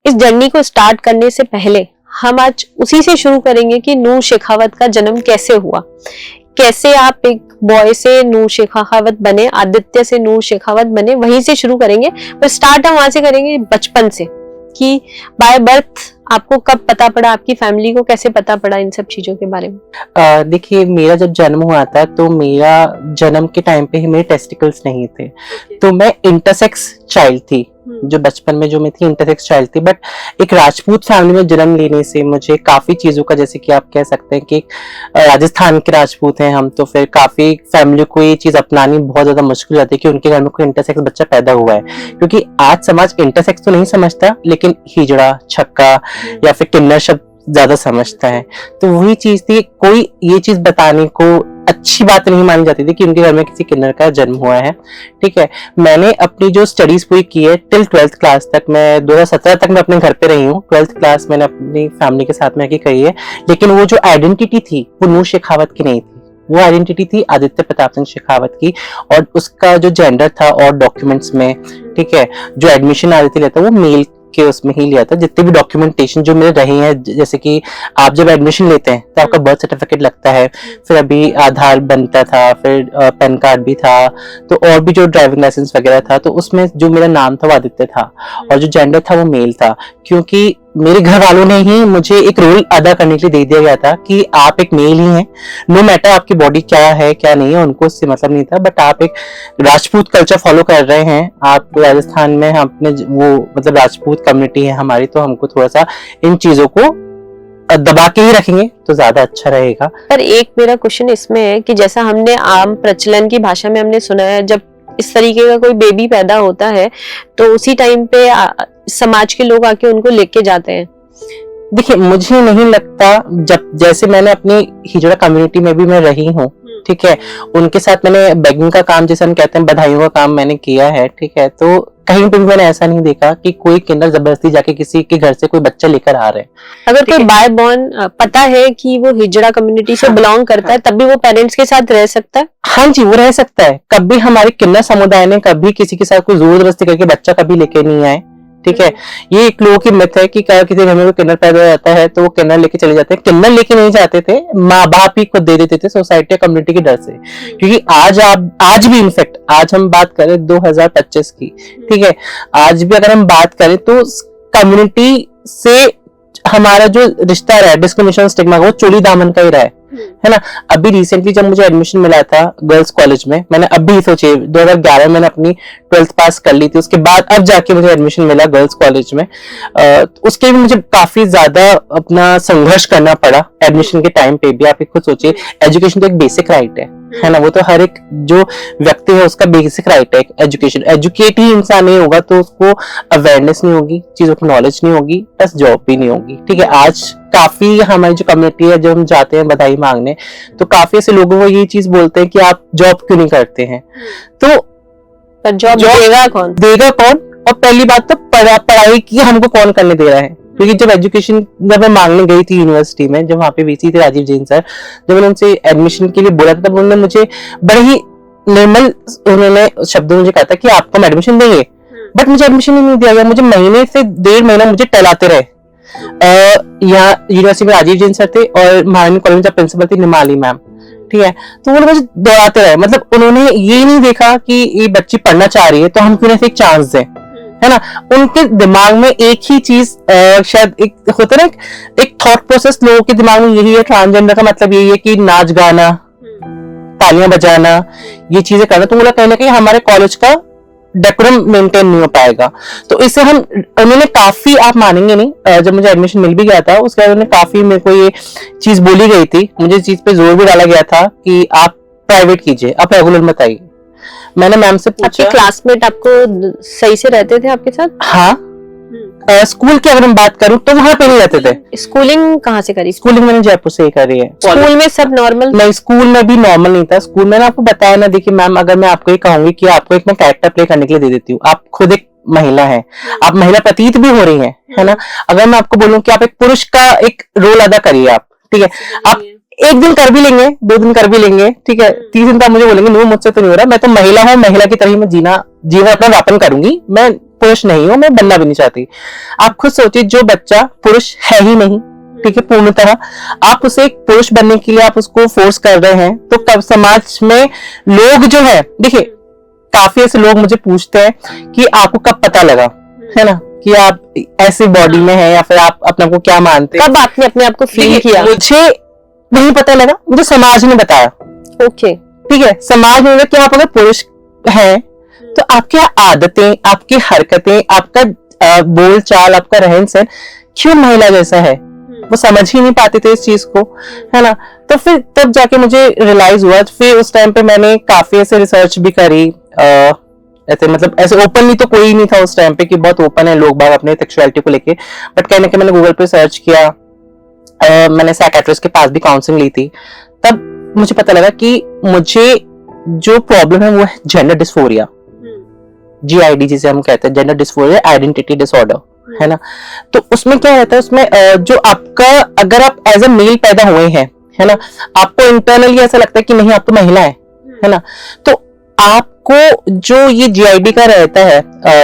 इस जर्नी को स्टार्ट करने से पहले हम आज उसी से शुरू करेंगे कि नूर शेखावत का जन्म कैसे हुआ, कैसे आप एक बॉय से नूर शेखावत बने, आदित्य से नूर शेखावत बने, वहीं से शुरू करेंगे। पर स्टार्ट हम वहां से करेंगे बचपन से, कि बाय बर्थ आपको कब पता पड़ा, आपकी फैमिली को कैसे पता पड़ा इन सब चीजों के बारे में। देखिए, मेरा जब जन्म हुआ था तो मेरा जन्म के टाइम पे ही मेरे टेस्टिकल्स नहीं थे। तो मैं इंटरसेक्स चाइल्ड थी, जो बचपन में जो मैं थी इंटरसेक्स चाइल्ड थी। बट एक राजपूत फैमिली में जन्म लेने से मुझे काफी चीजों का, जैसे कि आप कह सकते हैं कि राजस्थान के राजपूत हैं हम, तो फिर काफी फैमिली को ये चीज अपनानी बहुत ज्यादा मुश्किल होती है कि उनके घर में कोई इंटरसेक्स बच्चा पैदा हुआ है। क्योंकि आज समाज इंटरसेक्स तो नहीं समझता, लेकिन हिजड़ा, छक्का या फिर किन्नर शब्द ज्यादा समझता है। तो वही चीज थी, कोई ये चीज बताने को अच्छी बात नहीं मानी जाती थी कि उनके घर में किसी किन्नर का जन्म हुआ है। ठीक है, मैंने अपनी जो स्टडीज पूरी की है टिल 12th क्लास तक, मैं 2017 तक मैं अपने घर पे रही हूँ। 12th क्लास मैंने अपनी फैमिली के साथ में करी है। लेकिन वो जो आइडेंटिटी थी वो नूर शेखावत की नहीं थी, वो आइडेंटिटी थी आदित्य प्रताप सिंह शेखावत की। और उसका जो जेंडर था और डॉक्यूमेंट्स में, ठीक है, जो एडमिशन आदित्य लेता वो मेल के उसमें ही लिया था। जितने भी डॉक्यूमेंटेशन जो मेरे रहे हैं, जैसे कि आप जब एडमिशन लेते हैं तो आपका बर्थ सर्टिफिकेट लगता है, फिर अभी आधार बनता था, फिर पैन कार्ड भी था, तो और भी जो ड्राइविंग लाइसेंस वगैरह था, तो उसमें जो मेरा नाम था वो आदित्य था और जो जेंडर था वो मेल था। क्योंकि मेरे घर वालों ने ही मुझे एक रोल अदा करने के लिए दे दिया गया था कि आप एक मेल ही हैं, नो मैटर आपकी बॉडी क्या है क्या नहीं है, उनको उससे मतलब नहीं था। बट आप एक राजपूत कल्चर फॉलो कर रहे हैं, आप राजस्थान में, हम अपने वो मतलब राजपूत कम्युनिटी है हमारी, तो हमको थोड़ा सा इन चीजों को दबा के ही रखेंगे तो ज्यादा अच्छा रहेगा। पर एक मेरा क्वेश्चन इसमें है कि जैसा हमने आम प्रचलन की भाषा में हमने सुना है, जब इस तरीके का कोई बेबी पैदा होता है तो उसी टाइम पे समाज के लोग आके उनको लेके जाते हैं। देखिए, मुझे नहीं लगता, जब जैसे मैंने अपनी हिजड़ा कम्युनिटी में भी मैं रही हूँ, ठीक है, उनके साथ मैंने बेगिंग का काम, जैसे हम कहते हैं बधाइयों का काम मैंने किया है, ठीक है, तो कहीं पे भी मैंने ऐसा नहीं देखा कि कोई किन्नर जबरदस्ती जाके किसी के घर से कोई बच्चा लेकर आ रहे हैं। अगर कोई बाय बॉर्न पता है कि वो हिजड़ा कम्युनिटी से बिलोंग करता है, तब भी वो पेरेंट्स के साथ रह सकता है। हाँ जी, वो रह सकता है। कभी हमारे किन्नर समुदाय ने कभी किसी के साथ कोई जोर जबरदस्ती करके बच्चा कभी लेके नहीं आए। ठीक है, ये एक लोगों की मिथ है कि क्या किसी घर में कोई किन्नर पैदा हो जाता है तो वो किन्नर लेके चले जाते हैं। किन्नर लेके नहीं जाते थे, माँ बाप ही खुद दे देते थे सोसाइटी या कम्युनिटी के डर से। क्योंकि आज भी इनफैक्ट आज हम बात करें 2025 की, ठीक है, आज भी अगर हम बात करें तो कम्युनिटी से हमारा जो रिश्ता रहा है, डिस्क्रिमिनेशन, स्टिग्मा, वो चोली दामन का ही रहा है ना। अभी रिसेंटली जब मुझे एडमिशन मिला था गर्ल्स कॉलेज में, मैंने अभी सोचे 2011 मैंने अपनी 12th पास कर ली थी, उसके बाद अब जाके मुझे एडमिशन मिला गर्ल्स कॉलेज में। उसके भी मुझे काफी ज्यादा अपना संघर्ष करना पड़ा एडमिशन के टाइम पे भी। आप खुद सोचिए, एजुकेशन तो एक बेसिक राइट है ना, वो तो हर एक जो व्यक्ति है उसका बेसिक राइट है एजुकेशन। एजुकेट ही इंसान नहीं होगा तो उसको अवेयरनेस नहीं होगी, चीजों की नॉलेज नहीं होगी, प्लस जॉब भी नहीं होगी। ठीक है, आज काफी हमारी जो कम्युनिटी है, जब हम जाते हैं बधाई मांगने, तो काफी ऐसे लोगों को ये चीज बोलते हैं कि आप जॉब क्यों नहीं करते हैं। तो जॉब देगा कौन? और पहली बात तो पढ़ाई की हमको कौन करने दे रहा है। क्योंकि जब एजुकेशन जब मैं मांगने गई थी यूनिवर्सिटी में, जब वहाँ पे वीसी थे राजीव जैन सर, जब मैंने उनसे एडमिशन के लिए बोला था, तब उन्होंने मुझे बड़े ही निर्मल उन्होंने शब्दों में मुझे कहा था कि आपको हम एडमिशन देंगे। बट मुझे एडमिशन ही नहीं दिया गया। मुझे महीने से 1.5 महीना मुझे टहलाते रहे। यहाँ यूनिवर्सिटी में राजीव जैन सर थे और महारानी कॉलेज में प्रिंसिपल थी निमाली मैम, ठीक है, तो वो मुझे दौड़ाते रहे। मतलब उन्होंने ये नहीं देखा कि ये बच्ची पढ़ना चाह रही है तो हम क्यों ना एक चांस दें, है ना। उनके दिमाग में एक ही चीज, शायद एक होता है ना, एक थॉट प्रोसेस लोगों के दिमाग में यही है, ट्रांसजेंडर का मतलब यही है कि नाच गाना, तालियां बजाना, ये चीजें करना। तो बोला कहीं ना कहीं हमारे कॉलेज का डेकोरम मेंटेन नहीं हो पाएगा। तो इससे उन्होंने काफी, आप मानेंगे नहीं, जब मुझे एडमिशन मिल भी गया था उसके बाद उन्होंने काफी मेरे को ये चीज बोली गई थी, मुझे इस चीज पे जोर भी डाला गया था कि आप प्राइवेट कीजिए, आप रेगुलर मत आइए। मैंने मैम से पूछा। आपके क्लासमेट आपको सही से रहते थे आपके साथ? हाँ, स्कूल की अगर हम बात करूं तो वहां पे नहीं रहते थे। स्कूलिंग कहाँ से करी? स्कूलिंग मैंने जयपुर से ही करी है। स्कूल में सब नॉर्मल? नहीं, स्कूल में भी नॉर्मल नहीं था। स्कूल में ना आपको बताया ना, देखिए मैम, अगर मैं आपको ये कहूंगी कि आपको एक मैं कैरेक्टर प्ले करने के लिए दे देती हूँ, आप खुद एक महिला है, आप महिला प्रतीत भी हो रही हैं, है ना। अगर मैं आपको बोलूं कि आप एक पुरुष का एक रोल अदा करिए आप, ठीक है, आप एक दिन कर भी लेंगे, 2 दिन कर भी लेंगे, ठीक है, 3 दिन तो आप मुझे बोलेंगे नहीं मुझसे तो नहीं हो रहा, मैं तो महिला हूँ, महिला की तरह मैं जीवन अपना व्यापन करूंगी, मैं पुरुष नहीं हूं, मैं बनना भी नहीं चाहती। आप खुद सोचिए, जो बच्चा पुरुष है ही नहीं, ठीक है, पूर्णतः आप उसे एक पुरुष बनने के लिए आप उसको फोर्स कर रहे हैं, तो कब समाज में लोग जो है, देखिए काफी ऐसे लोग मुझे पूछते हैं कि आपको कब पता लगा, है ना, कि आप ऐसी बॉडी में हैं, या फिर आप अपने को क्या मानते हैं, कब आपने अपने आप को फील किया? मुझे नहीं पता लगा, मुझे समाज ने बताया। ओके, ठीक है, समाज में कि आप अगर पुरुष हैं तो आपकी आदतें, आपकी हरकतें, आपका बोल चाल, आपका रहन सहन क्यों महिला जैसा है, वो समझ ही नहीं पाते थे इस चीज को, है ना। तो फिर तब जाके मुझे रियलाइज हुआ। फिर उस टाइम पे मैंने काफी ऐसे रिसर्च भी करी, ऐसे मतलब ऐसे ओपनली तो कोई नहीं था उस टाइम पे कि बहुत ओपन है लोग बाग अपने सेक्सुअलिटी को लेके, बट कहीं ना कहीं मैंने गूगल पे सर्च किया, मैंने साइकियाट्रिस्ट के पास भी काउंसलिंग ली थी। तब मुझे पता लगा कि मुझे जो प्रॉब्लम है वो है जेंडर डिस्फोरिया, GID जिसे हम कहते हैं, जेंडर डिस्फोरिया आइडेंटिटी डिसऑर्डर, है ना। तो उसमें क्या रहता है, उसमें जो आपका, अगर आप एज अ मेल पैदा हुए हैं, है ना, आपको इंटरनली ऐसा लगता है कि नहीं आप तो महिला है ना, तो आपको जो ये GID का रहता है,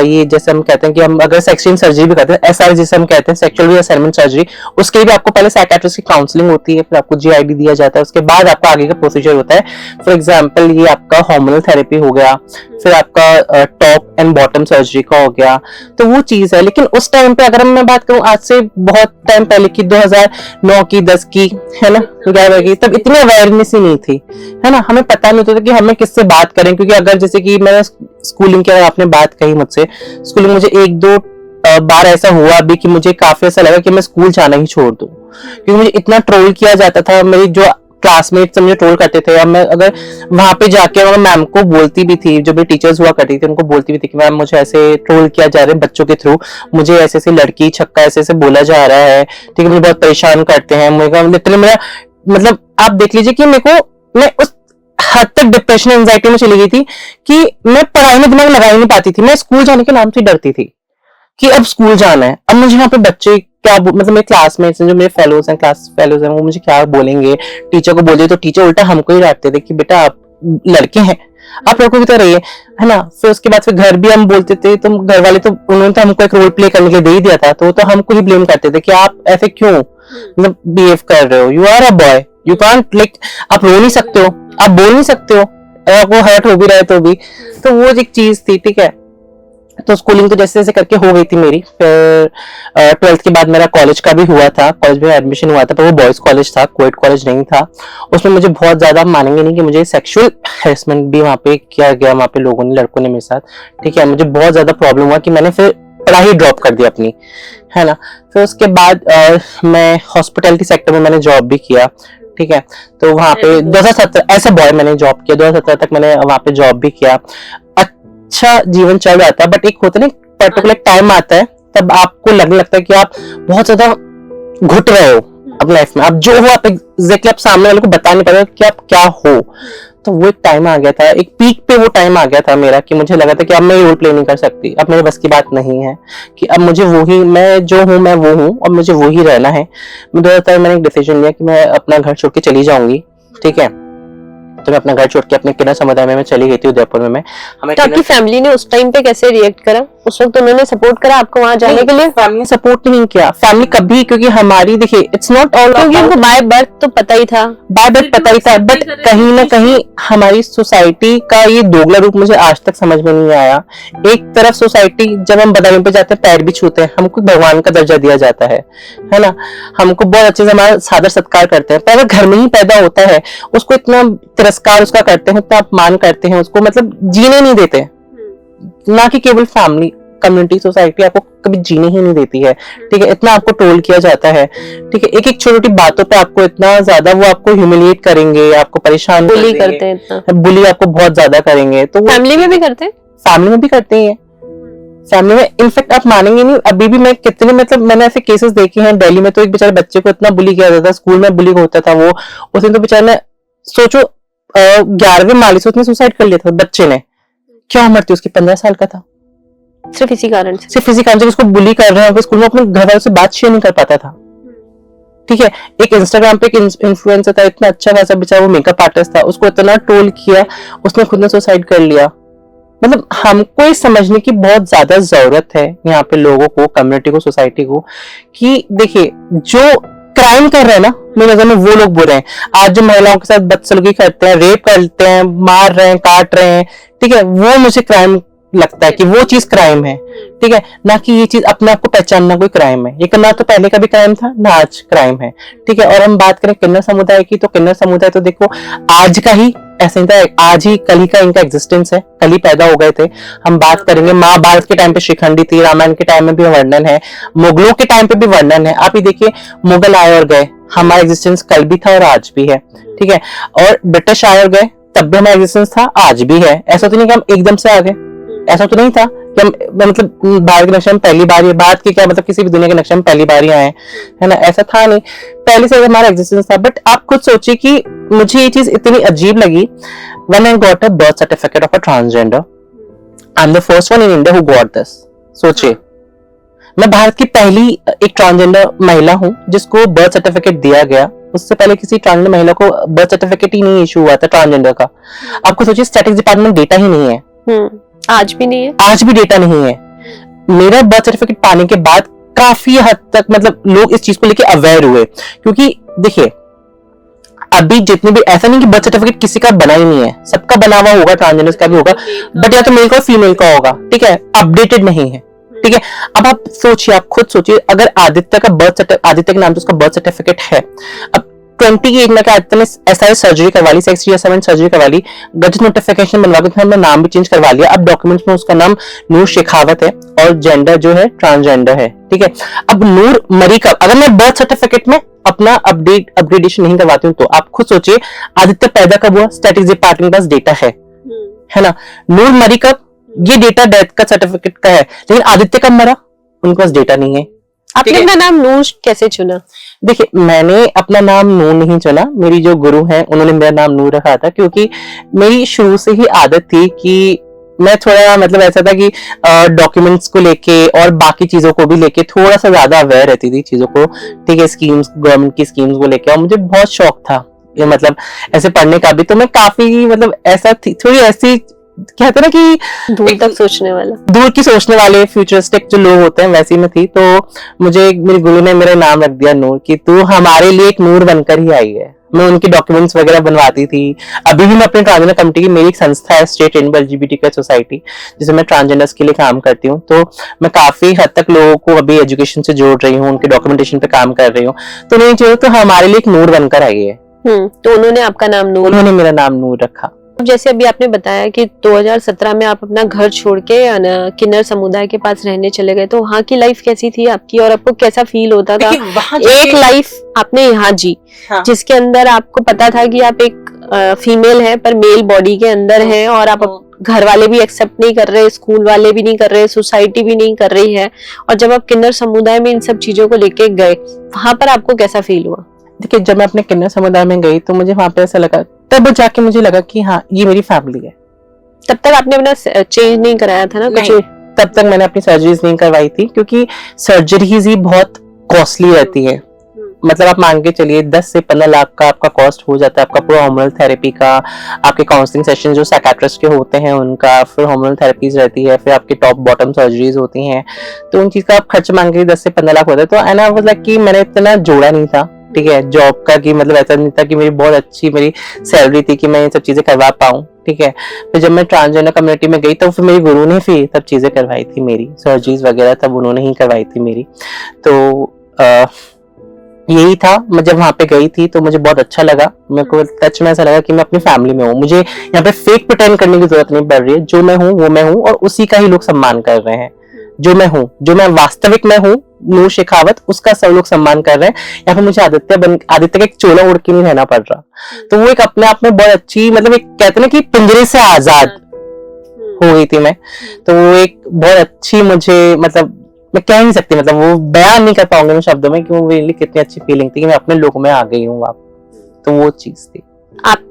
ये जैसे हम कहते हैं कि हम अगर सेक्सुअल सर्जरी भी करते हैं, SR जिसे हम कहते हैं, सेक्सुअल रिअसेसमेंट सर्जरी, उसके भी आपको पहले साइकियाट्रिस्ट की काउंसलिंग होती है, फिर आपको GID दिया जाता है, उसके बाद आपका आगे का प्रोसीजर होता है। फॉर एग्जाम्पल ये आपका हार्मोनल थेरेपी हो गया, फिर आपका टॉप एंड बॉटम सर्जरी का हो गया, तो वो चीज है। लेकिन उस टाइम पे अगर मैं बात करूं आज से बहुत टाइम पहले की, 2009 की, 10 की, है ना, 11 की, तब इतनी अवेयरनेस ही नहीं थी, है ना, हमें पता नहीं होता था कि हमें किससे बात करें। क्योंकि अगर जैसे कि मैंने स्कूलिंग की, आपने बात कही मुझसे, स्कूलिंग मुझे 1-2 बार ऐसा हुआ भी कि मुझे काफी ऐसा लगा कि मैं स्कूल जाना ही छोड़ दूं, क्योंकि मुझे इतना ट्रोल किया जाता था। मेरी जो क्लासमेट्स मुझे ट्रोल करते थे, अब मैं अगर वहां पे जाके मैम को बोलती भी थी, जो भी टीचर्स हुआ करती थी उनको बोलती भी थी कि मैम मुझे ऐसे ट्रोल किया जा रहा है बच्चों के थ्रू, मुझे ऐसे ऐसे लड़की छक्का ऐसे ऐसे बोला जा रहा है, ठीक है, मुझे बहुत परेशान करते हैं। मुझे लिटरली मेरा मतलब आप देख लीजिए कि मेरे को, मैं उस हद तक डिप्रेशन एंजाइटी में चली गई थी कि मैं पढ़ाई में दिमाग लगा ही नहीं पाती थी। मैं स्कूल जाने के नाम से डरती थी कि अब स्कूल जाना है, अब मुझे यहाँ पे बच्चे क्या, मतलब मेरे क्लासमेट्स हैं, जो मेरे फेलोज हैं, क्लास फेलोज हैं, वो मुझे क्या बोलेंगे, टीचर को बोलिए तो टीचर उल्टा हमको ही डांटते थे कि बेटा आप लड़के हैं, आप लड़कों की तरह रहिए, है ना। फिर उसके बाद फिर घर भी हम बोलते थे, तो घर वाले तो उन्होंने तो हमको एक रोल प्ले करने के लिए दे ही दिया था, तो हमको ही ब्लेम करते थे कि आप ऐसे क्यों मतलब बिहेव कर रहे हो, you are a boy, you can't like, आप रो नहीं सकते हो, आप बोल नहीं सकते हो, आपको हर्ट हो भी रहे तो भी। तो वो एक चीज थी, ठीक है। तो स्कूलिंग तो जैसे जैसे करके हो गई थी मेरी। फिर 12th के बाद मेरा कॉलेज का भी हुआ था, कॉलेज में एडमिशन हुआ था, पर वो बॉयज कॉलेज था, कोएड कॉलेज नहीं था। उसमें मुझे बहुत ज्यादा, मानेंगे नहीं कि मुझे सेक्सुअल हैरेसमेंट भी वहाँ पे किया गया, वहाँ पे लोगों ने, लड़कों ने मेरे साथ, ठीक है। मुझे बहुत ज्यादा प्रॉब्लम हुआ कि मैंने फिर पढ़ाई ड्रॉप कर दी अपनी, है ना। फिर उसके बाद मैं हॉस्पिटैलिटी सेक्टर में मैंने जॉब भी किया, ठीक है। तो वहाँ पे 2017 ऐसा बॉय मैंने जॉब किया, 2017 तक मैंने वहाँ पे जॉब भी किया। अच्छा जीवन चल रहा था, बट एक होता है ना, पर्टिकुलर टाइम आता है तब आपको लगने लगता है कि आप बहुत ज्यादा घुट रहे हो अपनी लाइफ में, आप जो हो आप एग्जैक्टली आप सामने वाले को बता नहीं पा रहे कि आप क्या हो। तो वो एक टाइम आ गया था, एक पीक पे वो टाइम आ गया था मेरा, कि मुझे लगा था कि अब मैं रोल प्ले नहीं कर सकती, अब मेरे बस की बात नहीं है, कि अब मुझे वही, मैं जो हूँ मैं वो हूँ, और मुझे वही रहना है। 2017 मैंने एक डिसीजन लिया कि मैं अपना घर छोड़ के चली जाऊंगी, ठीक है। तो मैं अपना घर छोड़ के अपने किन्नर समुदाय में मैं चली गई थी, उदयपुर में। हमें तो आपकी फैमिली ने उस टाइम पे कैसे रिएक्ट करा? उस वक्त उन्होंने सपोर्ट करा आपको वहां जाने के लिए? फैमिली सपोर्ट नहीं किया, फैमिली कभी, क्योंकि हमारी, देखिए इट्स नॉट ऑल, क्योंकि उनको बाय बर्थ तो पता ही था, बाय बर्थ पता ही था, बट कहीं ना कहीं हमारी सोसाइटी का ये दोगला रूप मुझे आज तक समझ में नहीं आया। एक तरफ सोसाइटी, जब हम बदायूं पे जाते हैं पैर भी छूते हैं, हमको भगवान का दर्जा दिया जाता है ना, हमको बहुत अच्छे से हमारा सादर सत्कार करते हैं, पर अगर घर में ही पैदा होता है उसको इतना तिरस्कार उसका करते हैं, इतना अपमान करते हैं, उसको मतलब जीने नहीं देते। ना कि केवल फैमिली, कम्युनिटी, सोसाइटी आपको कभी जीने ही नहीं देती है, ठीक है। इतना आपको ट्रोल किया जाता है, ठीक है। एक एक छोटी छोटी बातों पे आपको इतना ज्यादा, वो आपको ह्यूमिलिएट करेंगे, आपको परेशान बुली करते हैं, इतना बुली आपको बहुत ज्यादा करेंगे। तो फैमिली में भी करते हैं, फैमिली में भी करते हैं, फैमिली में इनफेक्ट आप मानेंगे नहीं, अभी भी मैं कितने, मतलब मैंने ऐसे केसेस देखे हैं दिल्ली में। तो एक बेचारे बच्चे को इतना बुली किया जाता था, स्कूल में बुली होता था वो, उस दिन तो बेचारे ने, सोचो 11वें माले से उसने सुसाइड कर लिया था बच्चे ने। क्या उम्र थी उसकी? 15 साल का था, सिर्फ इसी कारण से, सिर्फ इसी कारण से उसको बुली कर रहे हैं स्कूल में, अपने घर वालों से बात शेयर नहीं कर पाता था, ठीक है। एक इंस्टाग्राम पे एक इन्फ्लुएंसर था, इतना अच्छा खासा बेचारा, वो मेकअप आर्टिस्ट था, उसको इतना ट्रोल किया, उसने खुद ने सुसाइड कर लिया, मतलब हमको ये समझने की बहुत ज्यादा जरूरत है यहाँ पे लोगों को, कम्युनिटी को, सोसाइटी को, कि देखिए जो क्राइम कर रहे हैं ना, मेरी नजर में वो लोग बुरे हैं। आज जो महिलाओं के साथ बदसलूकी करते हैं, रेप करते हैं, मार रहे हैं, काट रहे हैं, ठीक है, वो मुझे क्राइम लगता है कि वो चीज क्राइम है, ठीक है, ना कि ये चीज अपने आप को पहचानना कोई क्राइम है। ये करना तो पहले का भी क्राइम था, ना आज क्राइम है, ठीक है। और हम बात करें किन्नर समुदाय की, तो किन्नर समुदाय तो देखो आज का ही ऐसे ही था, आज ही कल ही का इनका एग्जिस्टेंस है, कल ही पैदा हो गए थे। हम बात करेंगे महाभारत के टाइम पे शिखंडी थी, रामायण के टाइम में भी वर्णन है, मुगलों के टाइम पे भी वर्णन है। आप ही देखिए, मुगल आए और गए, हमारा एग्जिस्टेंस कल भी था और आज भी है, ठीक है। और ब्रिटिश आए और गए, तब भी हमारा एग्जिस्टेंस था, आज भी है। ऐसा तो नहीं कि हम एकदम से आ गए, ऐसा तो नहीं था कि हम मतलब भारत के नक्शे में पहली बार, ये बात की क्या मतलब किसी भी दुनिया के नक्शे में पहली बार ही आए, है ना, ऐसा था नहीं, पहले से हमारा एग्जिस्टेंस था। बट आप खुद सोचिए कि मुझे ये चीज इतनी अजीब लगी, when I got a birth certificate of a transgender, I am the first one in India who got this. सोचिए, मैं भारत की पहली एक ट्रांसजेंडर महिला हूँ जिसको बर्थ सर्टिफिकेट दिया गया। उससे पहले किसी ट्रांसजेंडर महिला को बर्थ सर्टिफिकेट ही नहीं इशू हुआ था ट्रांसजेंडर का। आपको सोचिए, स्टैटिस्टिक्स डिपार्टमेंट डेटा ही नहीं है, आज भी नहीं है, आज भी डेटा नहीं है। मेरा बर्थ सर्टिफिकेट पाने के बाद काफी हद तक मतलब लोग इस चीज को लेके अवेयर हुए, क्योंकि देखिए अभी जितने भी, ऐसा नहीं कि बर्थ सर्टिफिकेट किसी का बना ही नहीं है, सबका बना हुआ होगा, ट्रांसजेंडर्स का भी होगा, बट या तो मेल का और फीमेल का होगा, ठीक है, अपडेटेड नहीं है, ठीक है। अब आप सोचिए, आप खुद सोचिए, अगर आदित्य का आदित्य के नाम तो उसका बर्थ सर्टिफिकेट है, अब 20 की एज में आदित्य ने SRS सर्जरी करवा ली, सेक्स रिअसाइनमेंट सर्जरी करवा ली, गजट नोटिफिकेशन बनवा के हमने नाम भी चेंज करवा लिया, अब डॉक्यूमेंट्स में उसका नाम नूर शेखावत है और जेंडर जो है ट्रांसजेंडर है, ठीक है। अब नूर मरी का, अगर मैं बर्थ सर्टिफिकेट में अपना अपग्रेडेशन नहीं करवाती हूँ, तो आप खुद सोचिए आदित्य पैदा कब हुआ, स्टैटिस्टिक्स डिपार्टमेंट के पास डेटा है ना। नूर मरी कब, ये डेटा डेथ का सर्टिफिकेट का है, लेकिन आदित्य कब मरा, उनके पास डेटा नहीं है। आपने अपना नाम नूर कैसे चुना? देखिए, मैंने अपना नाम नूर नहीं चुना, मेरी जो गुरु हैं उन्होंने मेरा नाम नूर रखा था, क्योंकि मेरी शुरू से ही आदत थी कि मैं थोड़ा मतलब ऐसा था कि डॉक्यूमेंट्स को लेके और बाकी चीजों को भी लेके थोड़ा सा ज्यादा अवेयर रहती थी चीजों को, ठीक है, स्कीम्स, गवर्नमेंट की स्कीम्स को लेके, और मुझे बहुत शौक था ये मतलब ऐसे पढ़ने का भी। तो मैं काफी मतलब ऐसा थी, थोड़ी ऐसी कहते ना कि दूर तक सोचने वाला, दूर की सोचने वाले फ्यूचरिस्टिक जो लोग होते हैं, वैसे में थी। तो मुझे मेरे गुरु ने मेरा नाम रख दिया नूर, कि तू हमारे लिए एक नूर बनकर ही आई है। मैं उनकी डॉक्यूमेंट्स वगैरह बनवाती थी। अभी भी मैं अपने ट्रांसजेंडर कमिटी की, मेरी एक संस्था है स्टेट रेनबो LGBTQ सोसाइटी, जिसमें मैं ट्रांसजेंडर्स के लिए काम करती हूँ। तो मैं काफी हद तक लोगों को अभी एजुकेशन से जोड़ रही हूँ, उनके डॉक्यूमेंटेशन पे काम कर रही हूँ। तो नहीं चाहिए तो हमारे लिए एक नूर बनकर आई है। तो उन्होंने आपका नाम नूर, उन्होंने मेरा नाम नूर रखा। जैसे अभी आपने बताया कि 2017 में आप अपना घर छोड़ के किन्नर समुदाय के पास रहने चले गए, तो वहाँ की लाइफ कैसी थी आपकी और आपको कैसा फील होता था? एक लाइफ आपने यहाँ जी, हाँ, जिसके अंदर आपको पता था कि आप एक फीमेल है पर मेल बॉडी के अंदर है, और आप घर वाले भी एक्सेप्ट नहीं कर रहे, स्कूल वाले भी नहीं कर रहे, सोसाइटी भी नहीं कर रही है, और जब आप किन्नर समुदाय में इन सब चीजों को लेके गए, वहां पर आपको कैसा फील हुआ? देखिए, जब मैं अपने किन्नर समुदाय में गई तो मुझे वहां पे ऐसा लगा, तब जाके मुझे लगा कि हाँ, ये मेरी फैमिली है। तब तक आपने अपना चेंज नहीं कराया था ना कुछ? तब तक मैंने अपनी सर्जरीज नहीं करवाई थी, क्योंकि सर्जरीज ही बहुत कॉस्टली रहती है। मतलब आप मान के चलिए 10 से 15 लाख का आपका कॉस्ट हो जाता है, आपका पूरा हार्मोनल थेरेपी का, आपके काउंसलिंग सेशन जो साइकियाट्रिस्ट के होते हैं उनका, फिर हार्मोनल थेरेपीज रहती है, फिर आपकी टॉप बॉटम सर्जरीज होती हैं। तो उन चीज का आप खर्च मान के 10 से 15 लाख होता है। तो एना मतलब कि मैंने इतना जोड़ा नहीं था, ठीक है, जॉब का, कि मतलब ऐसा नहीं था कि मेरी बहुत अच्छी मेरी सैलरी थी कि मैं ये सब चीजें करवा पाऊँ, ठीक है। फिर जब मैं ट्रांसजेंडर कम्युनिटी में गई तो फिर मेरी गुरु ने फिर सब चीजें करवाई थी, मेरी सर्जरीज वगैरह तब उन्होंने ही करवाई थी मेरी। तो यही था। मैं जब वहां पे गई थी तो मुझे बहुत अच्छा लगा, मेरे को टच में ऐसा लगा कि मैं अपनी फैमिली में हूँ। मुझे यहाँ पे फेक प्रिटेंड करने की जरूरत नहीं पड़ रही है, जो मैं हूँ वो मैं हूँ, और उसी का ही लोग सम्मान कर रहे हैं। जो मैं हूँ, जो मैं वास्तविक में हूँ, नूर शेखावत, उसका सब लोग सम्मान कर रहे हैं। या फिर मुझे आदित्य का एक चोला उड़ के नहीं रहना पड़ रहा। तो वो एक अपने आप में बहुत अच्छी, मतलब एक कहते ना कि पिंजरे से आजाद हो गई थी मैं। तो वो एक बहुत अच्छी, मुझे मतलब मैं कह नहीं सकती, मतलब वो बयान नहीं कर पाऊंगी मैं शब्दों में कि वो मेरे लिए कितनी अच्छी फीलिंग थी कि मैं अपने लोगों में आ गई हूँ। तो वो चीज थी। आप